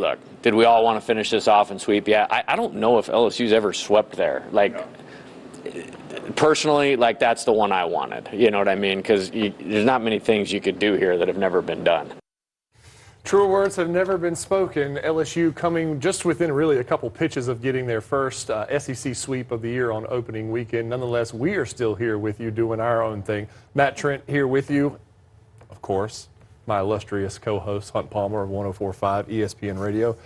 Look, did we all want to finish this off and sweep? Yeah, I don't know if LSU's ever swept there. Like, personally, like, that's the one I wanted. You know what I mean? Because there's not many things you could do here that have never been done. Truer words have never been spoken. LSU coming just within really a couple pitches of getting their first SEC sweep of the year on opening weekend. Nonetheless, we are still here with you doing our own thing. Matt Trent here with you, of course, my illustrious co-host Hunt Palmer of 104.5 ESPN Radio.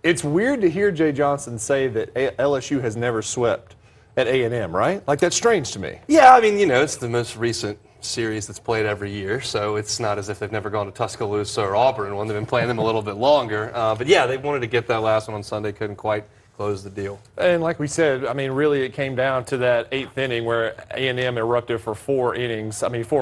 It's weird to hear Jay Johnson say that LSU has never swept at A&M, right? Like, that's strange to me. Yeah, I mean, you know, it's the most recent series that's played every year, so it's not as if they've never gone to Tuscaloosa or Auburn when they've been playing them a little bit longer. But yeah, they wanted to get that last one on Sunday, couldn't quite close the deal. And like we said, I mean, really it came down to that 8th inning where A&M erupted for 4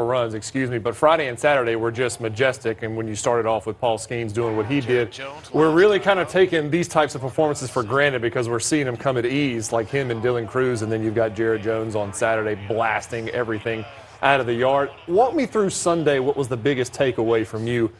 runs, excuse me. But Friday and Saturday were just majestic, and when you started off with Paul Skeens doing what he did, we're really kind of taking these types of performances for granted because we're seeing them come at ease, like him and Dylan Cruz, and then you've got Jared Jones on Saturday blasting everything out of the yard. Walk me through Sunday. What was the biggest takeaway from you?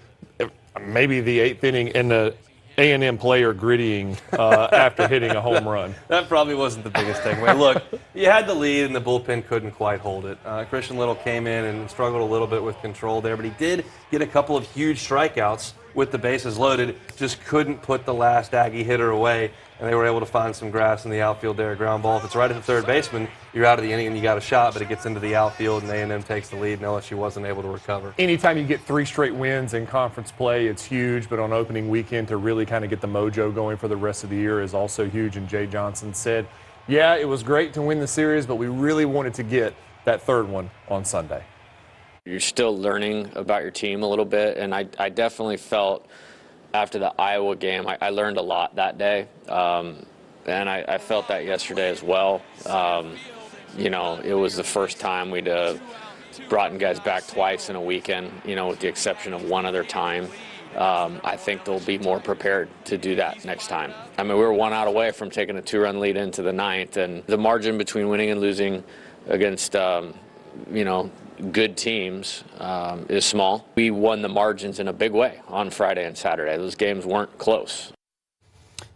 Maybe the 8th inning and the A&M player grittying after hitting a home run. That probably wasn't the biggest takeaway. Look, you had the lead and the bullpen couldn't quite hold it. Christian Little came in and struggled a little bit with control there, but he did get a couple of huge strikeouts with the bases loaded, just couldn't put the last Aggie hitter away, and they were able to find some grass in the outfield there, a ground ball. If it's right at the third baseman, you're out of the inning and you got a shot, but it gets into the outfield and A&M takes the lead and LSU wasn't able to recover. Anytime you get 3 straight wins in conference play, it's huge, but on opening weekend to really kind of get the mojo going for the rest of the year is also huge. And Jay Johnson said, yeah, it was great to win the series, but we really wanted to get that 3rd one on Sunday. You're still learning about your team a little bit, and I definitely felt after the Iowa game, I learned a lot that day, and I felt that yesterday as well. You know, it was the first time we'd brought guys back twice in a weekend, you know, with the exception of one other time. I think they'll be more prepared to do that next time. I mean, we were 1 out away from taking a 2-run lead into the 9th, and the margin between winning and losing against, you know, good teams is small. We won the margins in a big way on Friday and Saturday. Those games weren't close.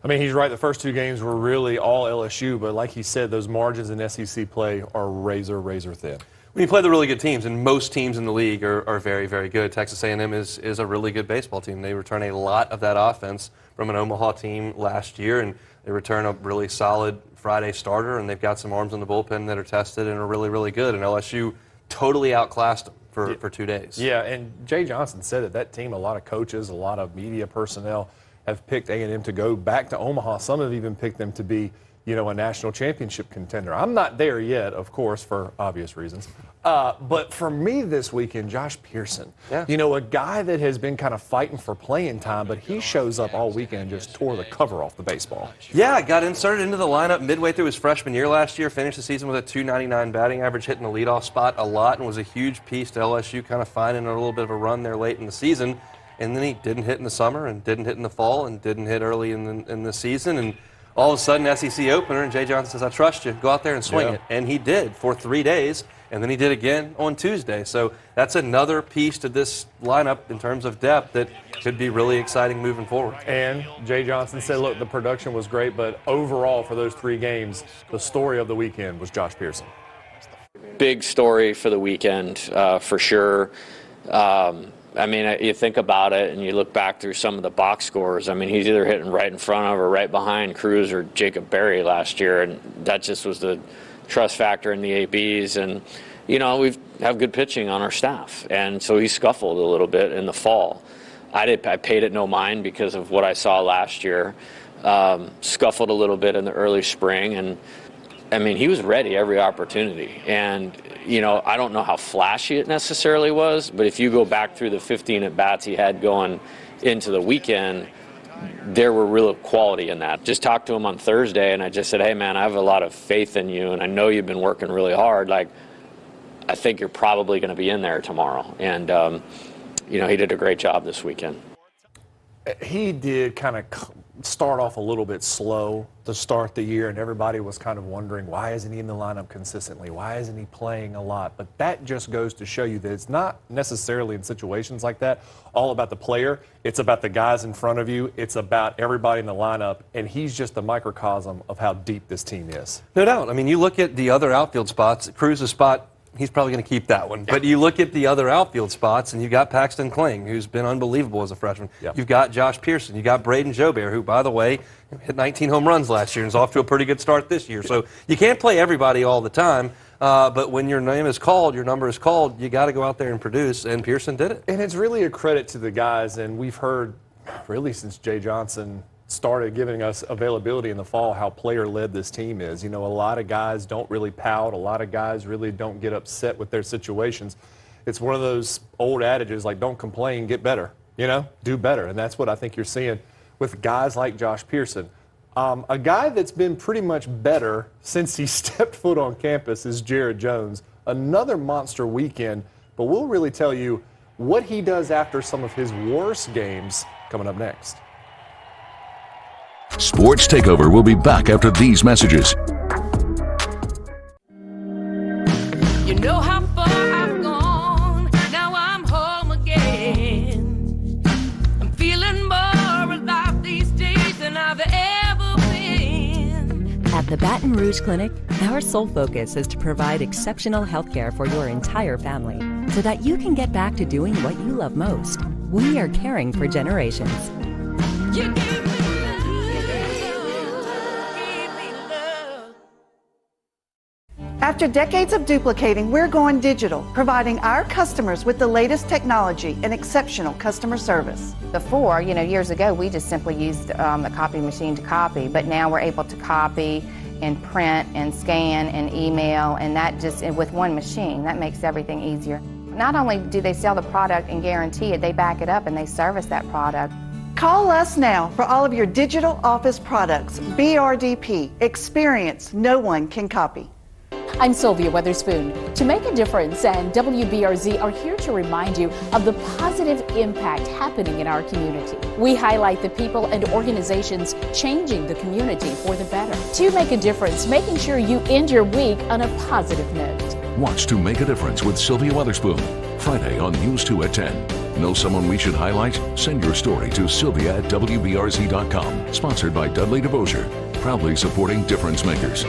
I mean, he's right. The first 2 games were really all LSU, but like he said, those margins in SEC play are razor, razor thin. When you play the really good teams, and most teams in the league are very, very good. Texas A&M is a really good baseball team. They return a lot of that offense from an Omaha team last year, and they return a really solid Friday starter, and they've got some arms in the bullpen that are tested and are really, really good. And LSU totally outclassed them for 2 days. Yeah, and Jay Johnson said that team, a lot of coaches, a lot of media personnel have picked A&M to go back to Omaha. Some have even picked them to be, you know, a national championship contender. I'm not there yet, of course, for obvious reasons. But for me this weekend, Josh Pearson, you know, a guy that has been kind of fighting for playing time, but he shows up all weekend and just tore the cover off the baseball. Yeah, got inserted into the lineup midway through his freshman year last year, finished the season with a .299 batting average, hitting the leadoff spot a lot, and was a huge piece to LSU kind of finding a little bit of a run there late in the season. And then he didn't hit in the summer and didn't hit in the fall and didn't hit early in the season. And all of a sudden, SEC opener, and Jay Johnson says, I trust you. Go out there and swing it. And he did for 3 days, and then he did again on Tuesday. So that's another piece to this lineup in terms of depth that could be really exciting moving forward. And Jay Johnson said, look, the production was great, but overall for those 3 games, the story of the weekend was Josh Pearson. Big story for the weekend, for sure. I mean, you think about it and you look back through some of the box scores. I mean, he's either hitting right in front of or right behind Cruz or Jacob Berry last year, and that just was the trust factor in the ABs. And, you know, we have good pitching on our staff, and so he scuffled a little bit in the fall. I paid it no mind because of what I saw last year. Scuffled a little bit in the early spring, and I mean, he was ready every opportunity. And, you know, I don't know how flashy it necessarily was, but if you go back through the 15 at-bats he had going into the weekend, there were real quality in that. Just talked to him on Thursday, and I just said, hey, man, I have a lot of faith in you, and I know you've been working really hard. Like, I think you're probably going to be in there tomorrow. And, you know, he did a great job this weekend. He did kind of start off a little bit slow to start the year, and everybody was kind of wondering, why isn't he in the lineup consistently? Why isn't he playing a lot? But that just goes to show you that it's not necessarily in situations like that all about the player. It's about the guys in front of you. It's about everybody in the lineup, and he's just a microcosm of how deep this team is. No doubt. I mean, you look at the other outfield spots, Cruz's spot, he's probably going to keep that one. But you look at the other outfield spots, and you've got Paxton Kling, who's been unbelievable as a freshman. Yep. You've got Josh Pearson. You've got Braden Jobert, who, by the way, hit 19 home runs last year and is off to a pretty good start this year. So you can't play everybody all the time. But when your name is called, your number is called, you got to go out there and produce, and Pearson did it. And it's really a credit to the guys, and we've heard really since Jay Johnson started giving us availability in the fall how player-led this team is. You know, a lot of guys don't really pout. A lot of guys really don't get upset with their situations. It's one of those old adages like, don't complain, get better, you know, do better. And that's what I think you're seeing with guys like Josh Pearson. A guy that's been pretty much better since he stepped foot on campus is Jared Jones. Another monster weekend, but we'll really tell you what he does after some of his worst games coming up next. Sports Takeover will be back after these messages. You know how far I've gone, now I'm home again. I'm feeling more alive these days than I've ever been. At the Baton Rouge Clinic, our sole focus is to provide exceptional health care for your entire family so that you can get back to doing what you love most. We are caring for generations. You gave me After decades of duplicating, we're going digital, providing our customers with the latest technology and exceptional customer service. Before, years ago, we just simply used a copy machine to copy, but now we're able to copy and print and scan and email, and that just with one machine, that makes everything easier. Not only do they sell the product and guarantee it, they back it up and they service that product. Call us now for all of your digital office products. BRDP, experience no one can copy. I'm Sylvia Weatherspoon. To make a difference, and WBRZ are here to remind you of the positive impact happening in our community. We highlight the people and organizations changing the community for the better. To make a difference, making sure you end your week on a positive note. Watch To Make a Difference with Sylvia Weatherspoon, Friday on News 2 at 10. Know someone we should highlight? Send your story to sylvia@wbrz.com. Sponsored by Dudley DeBosier, proudly supporting difference makers.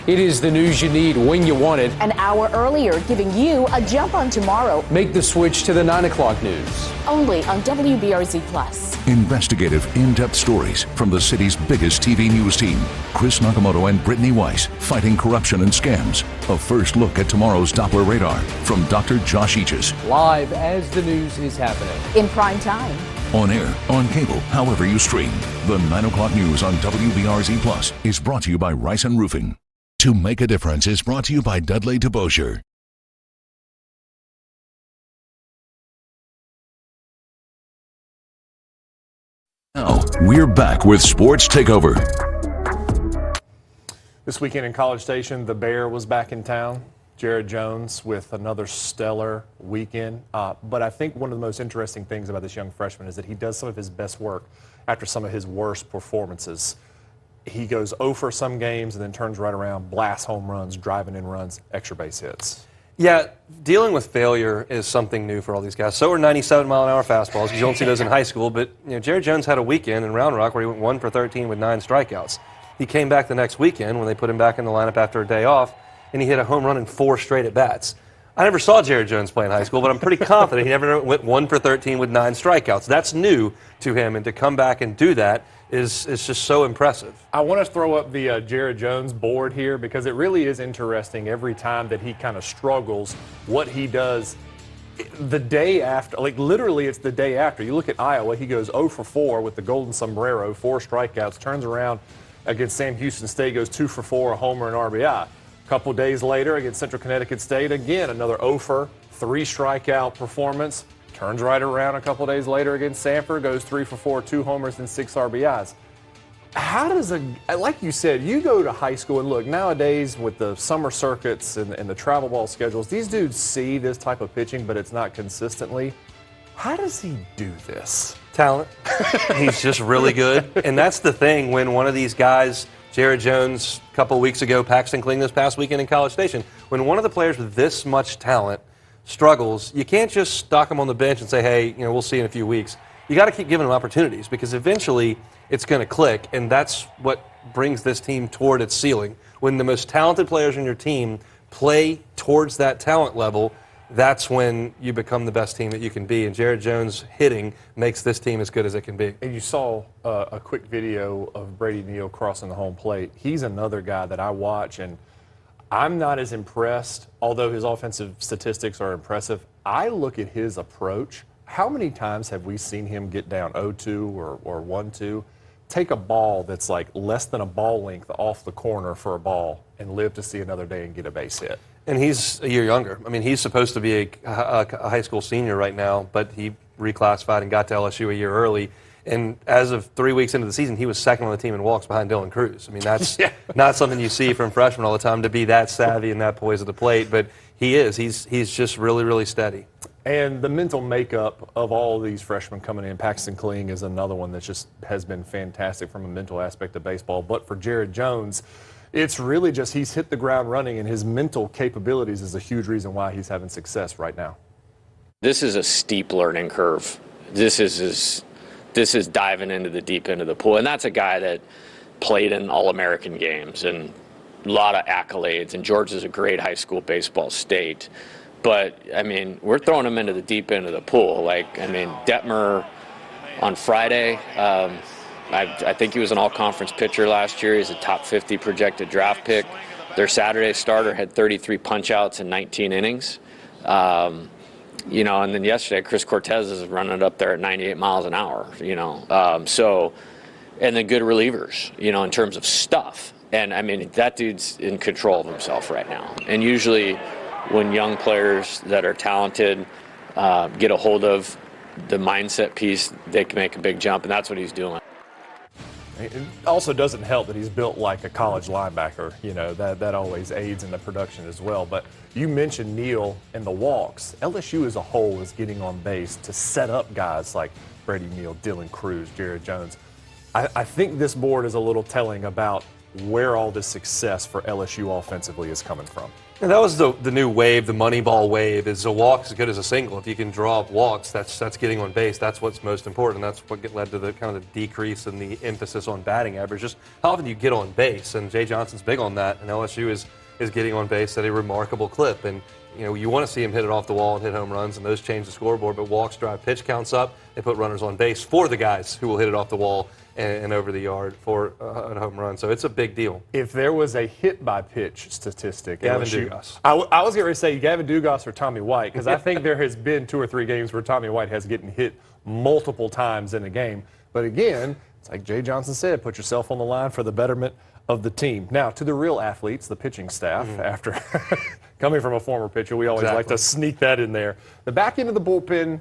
It is the news you need when you want it. An hour earlier, giving you a jump on tomorrow. Make the switch to the 9 o'clock news. Only on WBRZ Plus. Investigative, in-depth stories from the city's biggest TV news team. Chris Nakamoto and Brittany Weiss fighting corruption and scams. A first look at tomorrow's Doppler radar from Dr. Josh Eaches. Live as the news is happening. In prime time. On air, on cable, however you stream. The 9 o'clock news on WBRZ Plus is brought to you by Rice & Roofing. To Make a Difference is brought to you by Dudley DeBosier. Now, we're back with Sports Takeover. This weekend in College Station, the Bear was back in town. Jared Jones with another stellar weekend. But I think one of the most interesting things about this young freshman is that he does some of his best work after some of his worst performances. He goes 0 for some games and then turns right around, blasts home runs, driving in runs, extra base hits. Yeah, dealing with failure is something new for all these guys. So are 97-mile-an-hour fastballs, because you don't see those in high school. But Jared Jones had a weekend in Round Rock where he went 1 for 13 with 9 strikeouts. He came back the next weekend when they put him back in the lineup after a day off, and he hit a home run in 4 straight at-bats. I never saw Jared Jones play in high school, but I'm pretty confident he never went 1 for 13 with 9 strikeouts. That's new to him, and to come back and do that is just so impressive. I want to throw up the Jared Jones board here because it really is interesting every time that he kind of struggles, what he does the day after. Like literally it's the day after. You look at Iowa, he goes 0 for 4 with the golden sombrero, 4 strikeouts, turns around against Sam Houston State, goes 2 for 4, a homer and RBI. A couple days later against Central Connecticut State, again, another 0 for 3 strikeout performance. Turns right around a couple days later against Sanford, goes 3 for 4, 2 homers and 6 RBIs. How does like you said, you go to high school and look, nowadays with the summer circuits and the travel ball schedules, these dudes see this type of pitching, but it's not consistently. How does he do this? Talent. He's just really good. And that's the thing when one of these guys, Jared Jones a couple of weeks ago, Paxton Kling this past weekend in College Station, when one of the players with this much talent struggles, you can't just stock them on the bench and say, hey, we'll see in a few weeks. You got to keep giving them opportunities because eventually it's going to click, and that's what brings this team toward its ceiling. When the most talented players on your team play towards that talent level, that's when you become the best team that you can be. And Jared Jones hitting makes this team as good as it can be. And you saw a quick video of Brady Neal crossing the home plate. He's another guy that I watch, and I'm not as impressed, although his offensive statistics are impressive. I look at his approach. How many times have we seen him get down 0-2 or 1-2, take a ball that's like less than a ball length off the corner for a ball and live to see another day and get a base hit? And he's a year younger. I mean, he's supposed to be a high school senior right now, but he reclassified and got to LSU a year early. And as of 3 weeks into the season, he was second on the team in walks behind Dylan Cruz. I mean, that's not something you see from freshmen all the time, to be that savvy and that poised at the plate. But he is. He's just really, really steady. And the mental makeup of all of these freshmen coming in, Paxton Kling is another one that just has been fantastic from a mental aspect of baseball. But for Jared Jones, it's really just he's hit the ground running, and his mental capabilities is a huge reason why he's having success right now. This is a steep learning curve. This is diving into the deep end of the pool. And that's a guy that played in All-American games and a lot of accolades. And Georgia's a great high school baseball state. But, I mean, we're throwing him into the deep end of the pool. Like, I mean, Detmer on Friday, I think he was an all-conference pitcher last year. He's a top 50 projected draft pick. Their Saturday starter had 33 punch-outs in 19 innings. And then yesterday, Chris Cortez is running it up there at 98 miles an hour, and then good relievers, in terms of stuff. And, I mean, that dude's in control of himself right now. And usually when young players that are talented get a hold of the mindset piece, they can make a big jump, and that's what he's doing. It also doesn't help that he's built like a college linebacker. That always aids in the production as well. But you mentioned Neal and the walks. LSU as a whole is getting on base to set up guys like Brady Neal, Dylan Cruz, Jared Jones. I think this board is a little telling about where all this success for LSU offensively is coming from. And that was the new wave, the Moneyball wave, is a walk as good as a single. If you can draw up walks, that's getting on base. That's what's most important. That's what led to the kind of the decrease in the emphasis on batting average. Just how often you get on base, and Jay Johnson's big on that, and LSU is getting on base at a remarkable clip. And you want to see him hit it off the wall and hit home runs, and those change the scoreboard. But walks drive pitch counts up. They put runners on base for the guys who will hit it off the wall and over the yard for a home run. So it's a big deal. If there was a hit by pitch statistic, Gavin Dugas. I was getting ready to say Gavin Dugas or Tommy White, because I think there has been 2 or 3 games where Tommy White has gotten hit multiple times in a game. But again, it's like Jay Johnson said, put yourself on the line for the betterment of the team. Now, to the real athletes, the pitching staff, after coming from a former pitcher, we always like to sneak that in there. The back end of the bullpen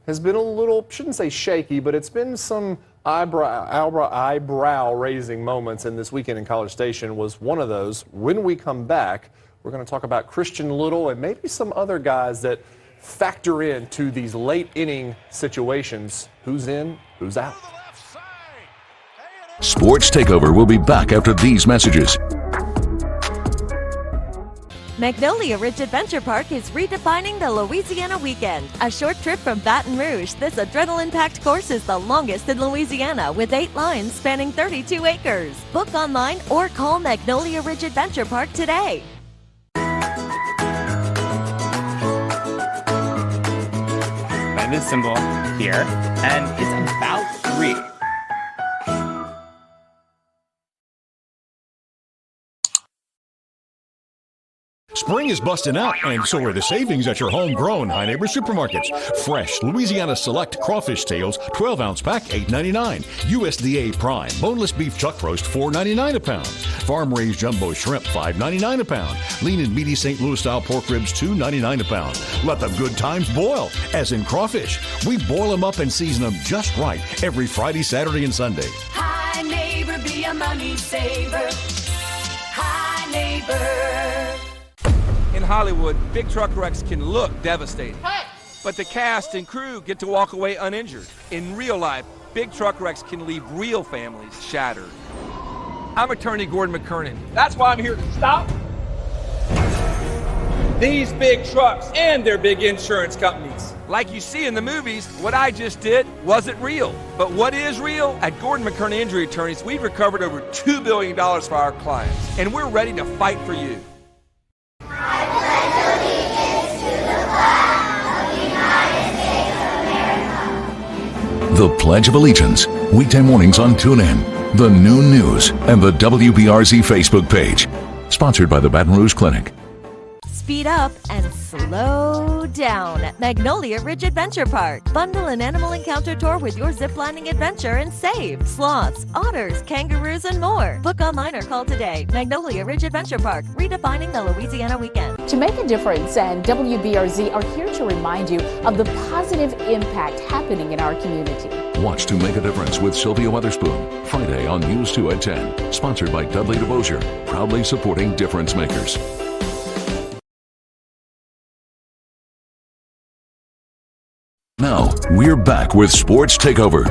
has been a little, shouldn't say shaky, but it's been some eyebrow-raising moments, and this weekend in College Station was one of those. When we come back, we're going to talk about Christian Little and maybe some other guys that factor into these late-inning situations. Who's in, who's out? Sports Takeover will be back after these messages. Magnolia Ridge Adventure Park is redefining the Louisiana weekend. A short trip from Baton Rouge, this adrenaline-packed course is the longest in Louisiana with 8 lines spanning 32 acres. Book online or call Magnolia Ridge Adventure Park today. Find the symbol here, and it's about 3. Spring is busting out, and so are the savings at your homegrown High Neighbor supermarkets. Fresh Louisiana Select crawfish tails, 12-ounce pack, $8.99. USDA Prime boneless beef chuck roast, $4.99 a pound. Farm-raised jumbo shrimp, $5.99 a pound. Lean and meaty St. Louis-style pork ribs, $2.99 a pound. Let the good times boil, as in crawfish. We boil them up and season them just right every Friday, Saturday, and Sunday. High Neighbor, be a money saver. High Neighbor. In Hollywood, big truck wrecks can look devastating. Hey! but the cast and crew get to walk away uninjured. In real life, big truck wrecks can leave real families shattered. I'm attorney Gordon McKernan. That's why I'm here to stop these big trucks and their big insurance companies. Like you see in the movies, what I just did wasn't real. But what is real? At Gordon McKernan Injury Attorneys, we've recovered over $2 billion for our clients, and we're ready to fight for you. The Pledge of Allegiance, weekday mornings on TuneIn, the Noon News, and the WBRZ Facebook page. Sponsored by the Baton Rouge Clinic. Speed up and slow down at Magnolia Ridge Adventure Park. Bundle an animal encounter tour with your ziplining adventure and save sloths, otters, kangaroos, and more. Book online or call today. Magnolia Ridge Adventure Park, redefining the Louisiana weekend. To make a difference, and WBRZ are here to remind you of the positive impact happening in our community. Watch To Make a Difference with Sylvia Weatherspoon, Friday on News 2 at 10. Sponsored by Dudley DeBosier, proudly supporting difference makers. Now, we're back with Sports Takeover.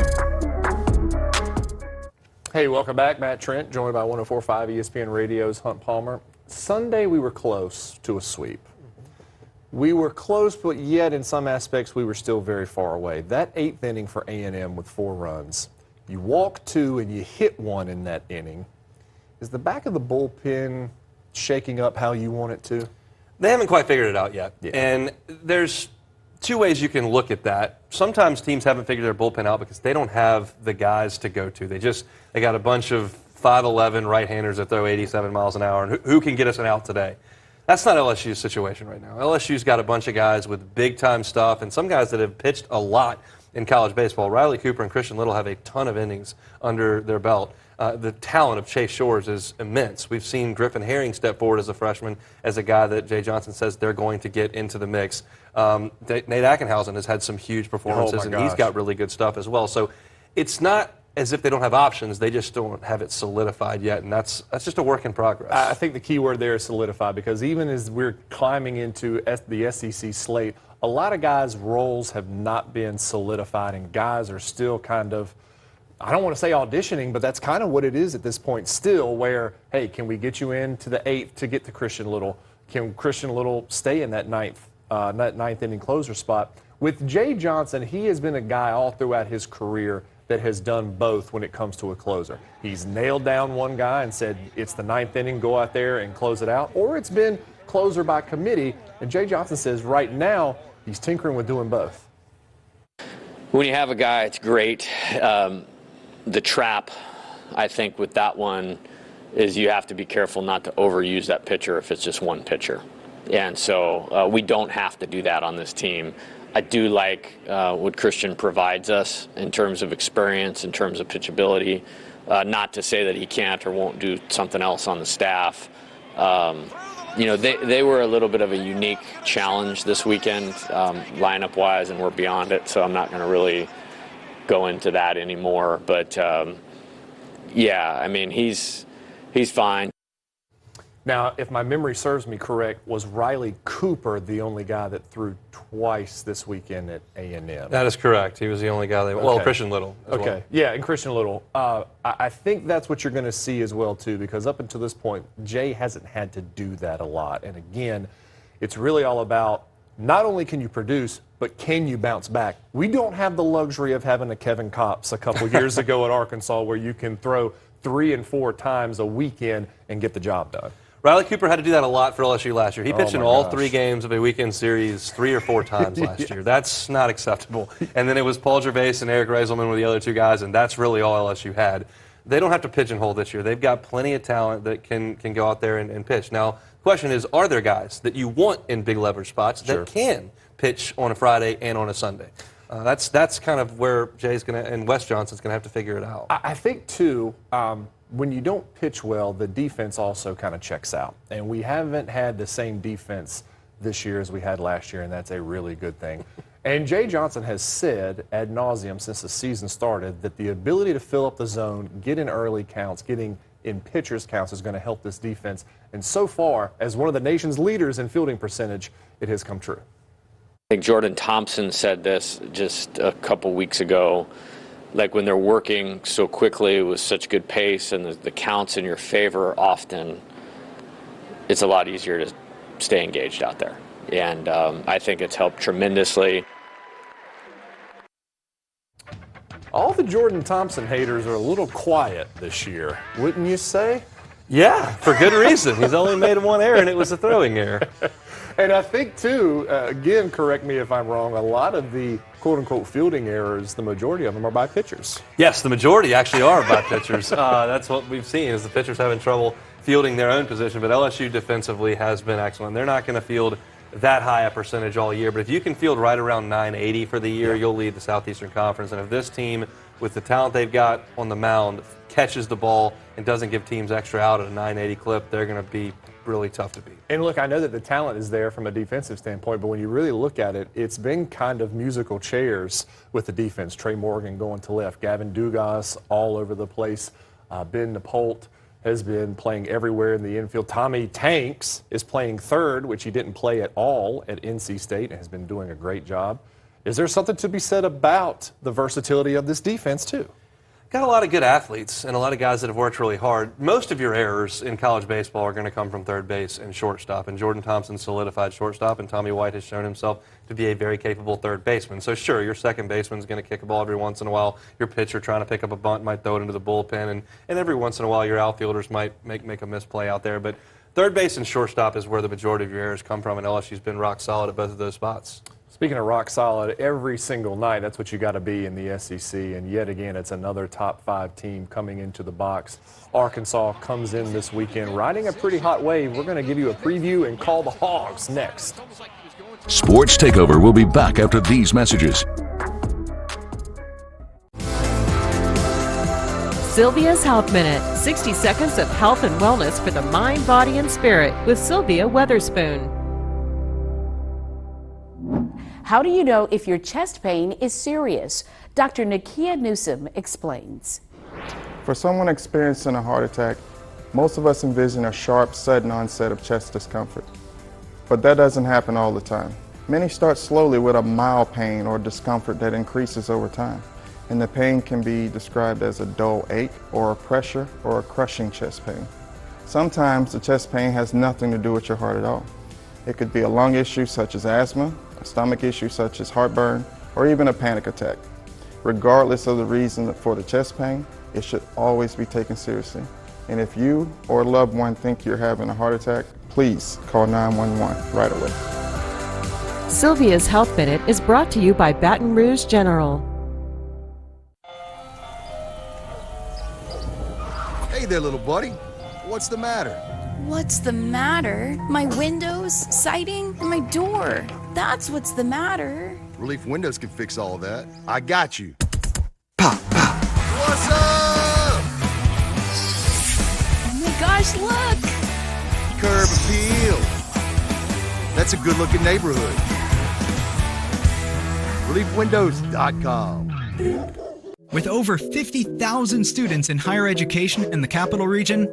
Hey, welcome back. Matt Trent, joined by 104.5 ESPN Radio's Hunt Palmer. Sunday, we were close to a sweep. We were close, but yet in some aspects, we were still very far away. That 8th inning for A&M with 4 runs, you walk 2 and you hit 1 in that inning. Is the back of the bullpen shaking up how you want it to? They haven't quite figured it out yet. Yeah. And there's 2 ways you can look at that. Sometimes teams haven't figured their bullpen out because they don't have the guys to go to. They got a bunch of 5'11" right-handers that throw 87 miles an hour, and who can get us an out today? That's not LSU's situation right now. LSU's got a bunch of guys with big-time stuff and some guys that have pitched a lot in college baseball. Riley Cooper and Christian Little have a ton of innings under their belt. The talent of Chase Shores is immense. We've seen Griffin Herring step forward as a freshman, as a guy that Jay Johnson says they're going to get into the mix. Nate Ackenhausen has had some huge performances, and he's got really good stuff as well. So it's not as if they don't have options. They just don't have it solidified yet, and that's just a work in progress. I think the key word there is solidified, because even as we're climbing into the SEC slate, a lot of guys' roles have not been solidified, and guys are still kind of, I don't want to say auditioning, but that's kind of what it is at this point still, where, hey, can we get you into the 8th to get to Christian Little? Can Christian Little stay in that ninth inning closer spot? With Jay Johnson, he has been a guy all throughout his career that has done both when it comes to a closer. He's nailed down one guy and said, it's the 9th inning, go out there and close it out, or it's been closer by committee, and Jay Johnson says right now he's tinkering with doing both. When you have a guy, it's great. The trap, I think, with that one is you have to be careful not to overuse that pitcher if it's just one pitcher. And so we don't have to do that on this team. I do like what Christian provides us in terms of experience, in terms of pitchability. Not to say that he can't or won't do something else on the staff. They were a little bit of a unique challenge this weekend, lineup-wise, and we're beyond it, so I'm not going to really go into that anymore. But, yeah, I mean, he's fine. Now, if my memory serves me correct, was Riley Cooper the only guy that threw twice this weekend at A&M? That is correct. He was the only guy well, Christian Little as well. Yeah, and Christian Little. I think that's what you're going to see as well, too, because up until this point, Jay hasn't had to do that a lot. And again, it's really all about not only can you produce, but can you bounce back? We don't have the luxury of having a Kevin Kopps a couple years ago at Arkansas where you can throw 3 and 4 times a weekend and get the job done. Riley Cooper had to do that a lot for LSU last year. He pitched in all 3 games of a weekend series 3 or 4 times last year. That's not acceptable. And then it was Paul Gervais and Eric Reiselman were the other 2 guys, and that's really all LSU had. They don't have to pigeonhole this year. They've got plenty of talent that can go out there and pitch. Now, the question is, are there guys that you want in big leverage spots that can pitch on a Friday and on a Sunday? That's kind of where Jay's going to, and Wes Johnson's going to have to figure it out. I think, too, when you don't pitch well, the defense also kind of checks out. And we haven't had the same defense this year as we had last year, and that's a really good thing. And Jay Johnson has said ad nauseum since the season started that the ability to fill up the zone, get in early counts, getting in pitchers' counts is going to help this defense. And so far, as one of the nation's leaders in fielding percentage, it has come true. I think Jordan Thompson said this just a couple weeks ago. Like when they're working so quickly with such good pace and the counts in your favor often, it's a lot easier to stay engaged out there. And I think it's helped tremendously. All the Jordan Thompson haters are a little quiet this year, wouldn't you say? Yeah, for good reason. He's only made one error, and it was a throwing error. And I think, too, again, correct me if I'm wrong, a lot of the quote-unquote fielding errors, the majority of them are by pitchers. Yes, the majority actually are by pitchers. That's what we've seen is the pitchers having trouble fielding their own position, but LSU defensively has been excellent. They're not going to field that high a percentage all year, but if you can field right around 980 for the year, you'll lead the Southeastern Conference. And if this team, with the talent they've got on the mound, catches the ball and doesn't give teams extra out at a 980 clip, they're going to be really tough to beat. And look, I know that the talent is there from a defensive standpoint, but when you really look at it, it's been kind of musical chairs with the defense. Trey Morgan going to left, Gavin Dugas all over the place, Ben Napolt has been playing everywhere in the infield. Tommy Tanks is playing third, which he didn't play at all at NC State and has been doing a great job. Is there something to be said about the versatility of this defense, too? Got a lot of good athletes and a lot of guys that have worked really hard. Most of your errors in college baseball are going to come from third base and shortstop, and Jordan Thompson solidified shortstop, and Tommy White has shown himself to be a very capable third baseman. So sure, your second baseman is going to kick a ball every once in a while. Your pitcher trying to pick up a bunt might throw it into the bullpen, and every once in a while your outfielders might make a misplay out there. But third base and shortstop is where the majority of your errors come from, and LSU's been rock solid at both of those spots. Speaking of rock solid, every single night, that's what you got to be in the SEC. And yet again, it's another top 5 team coming into the box. Arkansas comes in this weekend, riding a pretty hot wave. We're going to give you a preview and call the Hogs next. Sports Takeover will be back after these messages. Sylvia's Health Minute, 60 seconds of health and wellness for the mind, body, and spirit with Sylvia Weatherspoon. How do you know if your chest pain is serious? Dr. Nakia Newsom explains. For someone experiencing a heart attack, most of us envision a sharp, sudden onset of chest discomfort. But that doesn't happen all the time. Many start slowly with a mild pain or discomfort that increases over time. And the pain can be described as a dull ache or a pressure or a crushing chest pain. Sometimes the chest pain has nothing to do with your heart at all. It could be a lung issue such as asthma, a stomach issue such as heartburn, or even a panic attack. Regardless of the reason for the chest pain, it should always be taken seriously. And if you or a loved one think you're having a heart attack, please call 911 right away. Sylvia's Health Minute is brought to you by Baton Rouge General. Hey there, little buddy. What's the matter? What's the matter? My windows, siding, and my door. That's what's the matter. Relief Windows can fix all of that. I got you. Pop, pop. What's up? Oh my gosh, look! Curb appeal. That's a good-looking neighborhood. ReliefWindows.com. With over 50,000 students in higher education in the capital region,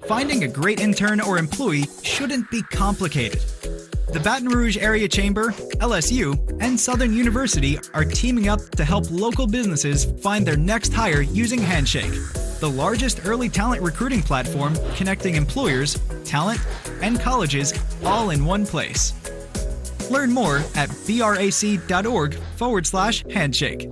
finding a great intern or employee shouldn't be complicated. The Baton Rouge Area Chamber, LSU, and Southern University are teaming up to help local businesses find their next hire using Handshake, the largest early talent recruiting platform connecting employers, talent, and colleges all in one place. Learn more at brac.org/handshake.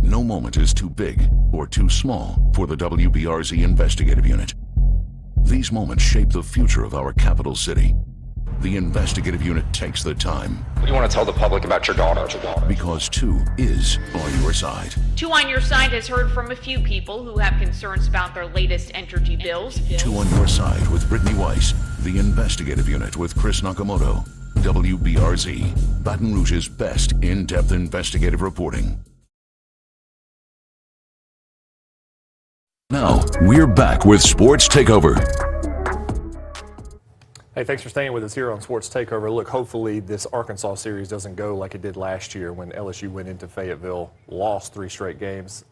No moment is too big or too small for the WBRZ investigative unit. These moments shape the future of our capital city. The investigative unit takes the time. What do you want to tell the public about your daughter? Because 2 is on your side. 2 on Your Side has heard from a few people who have concerns about their latest energy bills. 2 on your side with Brittany Weiss. The investigative unit with Chris Nakamoto. WBRZ, Baton Rouge's best in-depth investigative reporting. Now, we're back with Sports Takeover. Hey, thanks for staying with us here on Sports Takeover. Look, hopefully this Arkansas series doesn't go like it did last year when LSU went into Fayetteville, lost 3 straight games.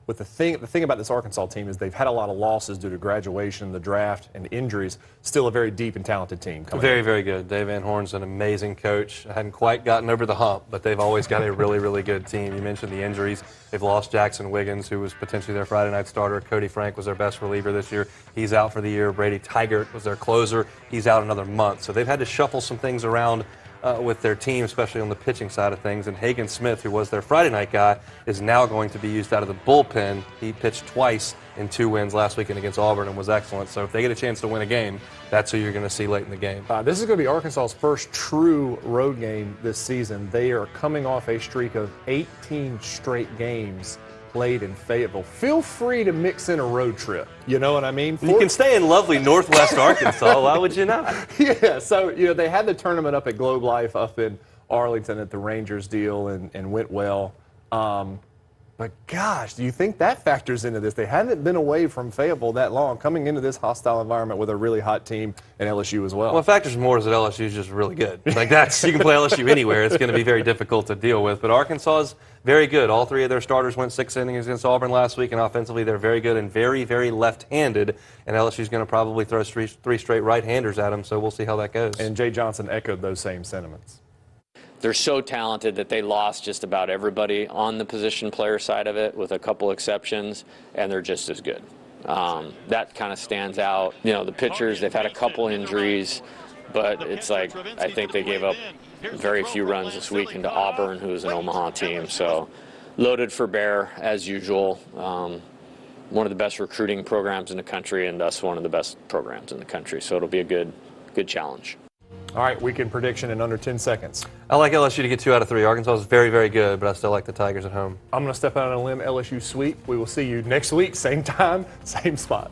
with the thing about this Arkansas team is they've had a lot of losses due to graduation, the draft, and injuries. Still a very deep and talented team. Very, very good. Dave Van Horn's an amazing coach. I hadn't quite gotten over the hump, but they've always got a really, really good team. You mentioned the injuries. They've lost Jackson Wiggins, who was potentially their Friday night starter. Cody Frank was their best reliever this year. He's out for the year. Brady Tigert was their closer. He's out another month. So they've had to shuffle some things around with their team, especially on the pitching side of things. And Hagen Smith, who was their Friday night guy, is now going to be used out of the bullpen. He pitched twice in 2 wins last weekend against Auburn and was excellent. So if they get a chance to win a game, that's who you're going to see late in the game. This is going to be Arkansas's first true road game this season. They are coming off a streak of 18 straight games played in Fayetteville. Feel free to mix in a road trip. You know what I mean? You can stay in lovely Northwest Arkansas. Why would you not? Yeah, so, they had the tournament up at Globe Life up in Arlington at the Rangers deal and went well. But gosh, do you think that factors into this? They haven't been away from Fayetteville that long, coming into this hostile environment with a really hot team and LSU as well. Well, it factors more is that LSU is just really good. Like you can play LSU anywhere. It's going to be very difficult to deal with. But Arkansas is very good. All 3 of their starters went 6 innings against Auburn last week, and offensively they're very good and very, very left-handed. And LSU is going to probably throw 3 straight right-handers at them, so we'll see how that goes. And Jay Johnson echoed those same sentiments. They're so talented that they lost just about everybody on the position player side of it, with a couple exceptions, and they're just as good. That kind of stands out. The pitchers, they've had a couple injuries, but it's like I think they gave up very few runs this week into Auburn, who's an Omaha team. So loaded for bear, as usual. One of the best recruiting programs in the country, and thus one of the best programs in the country. So it'll be a good challenge. All right, weekend prediction in under 10 seconds. I like LSU to get 2 out of 3. Arkansas is very, very good, but I still like the Tigers at home. I'm going to step out on a limb, LSU sweep. We will see you next week, same time, same spot.